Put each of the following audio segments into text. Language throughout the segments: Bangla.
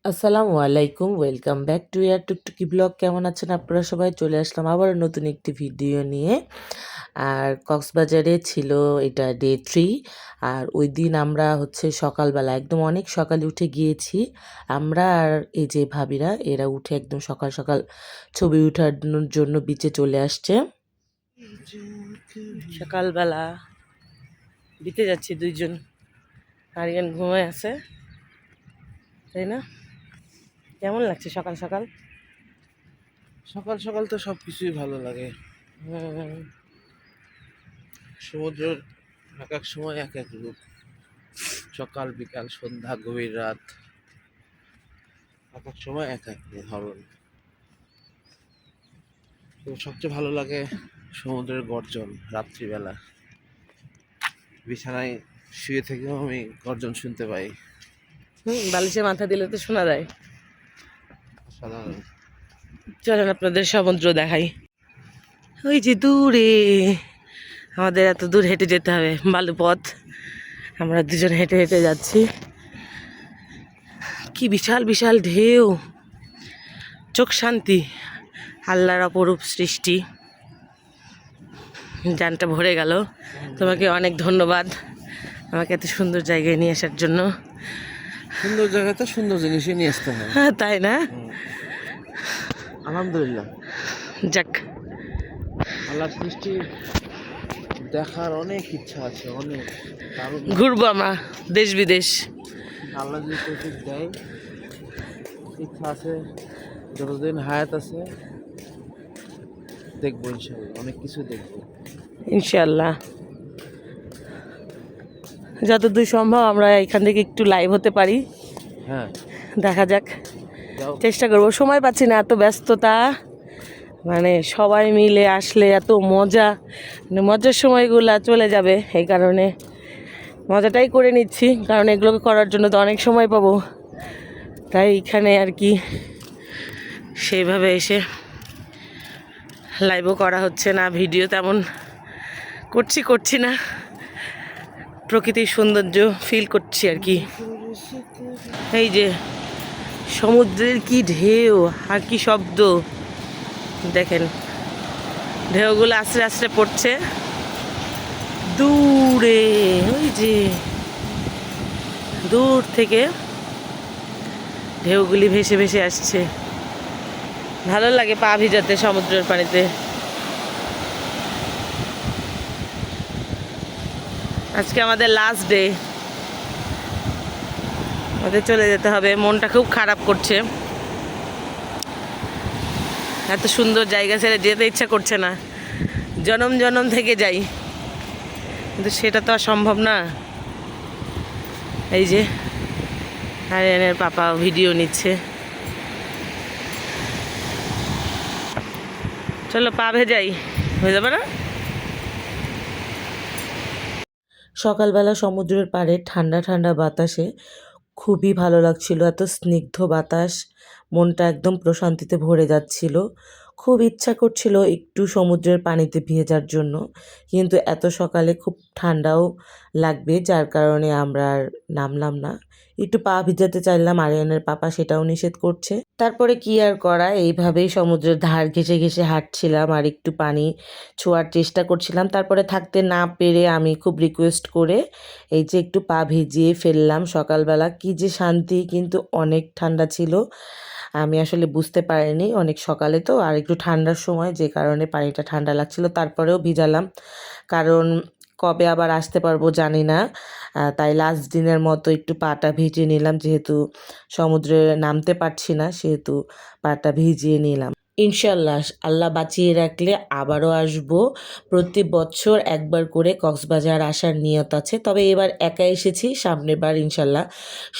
আসসালামু আলাইকুম, welcome back to year Tuktuki blog. কেমন আছেন আপনারা সবাই? চলে আসলাম আবার নতুন একটি ভিডিও নিয়ে। আর কক্সবাজারে ছিল এটা ডে 3। আর ওই দিন আমরা সকালবেলা একদম অনেক সকালে উঠে গিয়েছি আমরা। আর এই যে ভাবিরা এরা উঠে একদম সকাল সকাল ছবি উঠানোর জন্য বিচে চলে আসছে। সকালবেলা বিচে যাচ্ছি দুইজন, আরিয়ান ঘুমায় আছে, তাই না? কেমন লাগছে সকাল সকাল? সকাল সকাল তো সবকিছুই ভালো লাগে। সমুদ্রের এক এক সময় এক এক রূপ। সকাল বিকাল সন্ধ্যা গভীর রাত, এক এক সময় এক এক ধরন। তো সবচেয়ে ভালো লাগে সমুদ্রের গর্জন রাত্রিবেলা। বিছানায় শুয়ে থেকেও আমি গর্জন শুনতে পাই। বালিশে মাথা দিলে তো শোনা যায়। সাধারণ চলেন আপনাদের সমুদ্র দেখাই। ওই যে দূরে, আমাদের এত দূর হেঁটে যেতে হবে, বালু পথ। আমরা দুজন হেঁটে হেঁটে যাচ্ছি। কি বিশাল বিশাল ঢেউ, চোখ শান্তি, আল্লাহর অপরূপ সৃষ্টি। জানটা ভরে গেল। তোমাকে অনেক ধন্যবাদ আমাকে এত সুন্দর জায়গায় নিয়ে আসার জন্য। সুন্দর জায়গায় তো সুন্দর জিনিসই নিয়ে আসতে হয়। হ্যাঁ, তাই না? আলহামদুলিল্লাহ, যাক, আল্লাহর সৃষ্টি দেখার অনেক ইচ্ছা আছে, অনেক দারুণ। ঘুরবো আমরা দেশ বিদেশ। আল্লাহ যদি তৌফিক দেয়, ইচ্ছা আছে, যতদিন হায়াত আছে দেখবো ইনশাল্লাহ, অনেক কিছু দেখবো ইনশাল্লাহ যতদূর সম্ভব আমরা এখান থেকে একটু লাইভ হতে পারি। হ্যাঁ, দেখা যাক, যাও। চেষ্টা করবো। সময় পাচ্ছি না, এত ব্যস্ততা। মানে সবাই মিলে আসলে এত মজা, মানে মজার সময়গুলা চলে যাবে। এই কারণে মজাটাই করে নিচ্ছি, কারণ এগুলোকে করার জন্য তো অনেক সময় পাবো। তাই এখানে আর কি সেইভাবে এসে লাইভও করা হচ্ছে না, ভিডিও তেমন করছি না, প্রকৃতির সৌন্দর্য ফিল করছি আর কি। এই যে সমুদ্রের কি ঢেউ আর কি শব্দ, দেখেন ঢেউগুলো আস্তে আস্তে পড়ছে দূরে। ওই যে দূর থেকে ঢেউগুলি ভেসে ভেসে আসছে। ভালো লাগে পা ভিজাতে সমুদ্রের পানিতে। আজকে আমাদের লাস্ট ডে, আমাদের চলে যেতে হবে। মনটা খুব খারাপ করছে, এত সুন্দর জায়গা ছেড়ে যেতে ইচ্ছা করছে না। জনম জনম থেকে যাই, কিন্তু সেটা তো আর সম্ভব না। এই যে আরিয়ানের পাপা ভিডিও নিচ্ছে। চলো পা ভেজাই, হয়ে যাবে না? সকালবেলা সমুদ্রের পাড়ে ঠান্ডা ঠান্ডা বাতাসে খুবই ভালো লাগছিল। এত স্নিগ্ধ বাতাস, মনটা একদম প্রশান্তিতে ভরে যাচ্ছিল। খুব ইচ্ছা করছিল একটু সমুদ্রের পানিতে ভেজার জন্য, কিন্তু এত সকালে খুব ঠান্ডাও লাগবে, যার কারণে আমরা আর নামলাম না। একটু পা ভিজাতে চাইলাম, আরিয়ানের পাপা সেটাও নিষেধ করছে। তারপরে কি আর করা, এইভাবেই সমুদ্রের ধার ঘেঁষে ঘেঁষে হাঁটছিলাম আর একটু পানি ছোঁয়ার চেষ্টা করছিলাম। তারপরে থাকতে না পেরে আমি খুব রিকোয়েস্ট করে এই যে একটু পা ভিজিয়ে ফেললাম। সকালবেলা কি যে শান্তি, কিন্তু অনেক ঠান্ডা ছিল। আমি আসলে বুঝতে পারিনি, অনেক সকালে তো, আর একটু ঠান্ডার সময়, যে কারণে পানিটা ঠান্ডা লাগছিল। তারপরেও ভিজালাম, কারণ কবে আবার আসতে পারবো জানি না। তাই লাস্ট দিনের মতো একটু পাটা ভিজিয়ে নিলাম, যেহেতু সমুদ্রে নামতে পারছি না, সেহেতু পাটা ভিজিয়ে নিলাম। ইনশাল্লাহ আল্লাহ বাঁচিয়ে রাখলে আবারও আসবো। প্রতি বছর একবার করে কক্সবাজার আসার নিয়ত আছে, তবে এবার একা এসেছি, সামনের বার ইনশাল্লাহ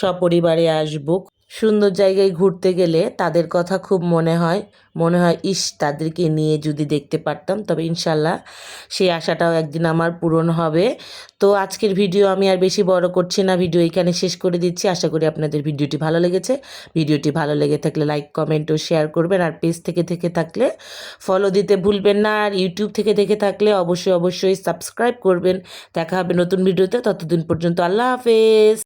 সপরিবারে আসবো। সুন্দর জায়গায় ঘুরতে গেলে তাদের কথা খুব মনে হয় ইস, তাদেরকে নিয়ে যদি দেখতে পারতাম। তবে ইনশাল্লাহ সেই আশাটাও একদিন আমার পূরণ হবে। তো আজকের ভিডিও আমি আর বেশি বড় করছি না, ভিডিও এখানে শেষ করে দিচ্ছি। আশা করি আপনাদের ভিডিওটি ভালো লেগেছে। ভিডিওটি ভালো লেগে থাকলে লাইক, কমেন্ট ও শেয়ার করবেন। আর পেজ থেকে থাকলে ফলো দিতে ভুলবেন না। আর ইউটিউব থেকে দেখে থাকলে অবশ্যই সাবস্ক্রাইব করবেন। দেখা হবে নতুন ভিডিওতে, ততদিন পর্যন্ত আল্লাহ হাফেজ।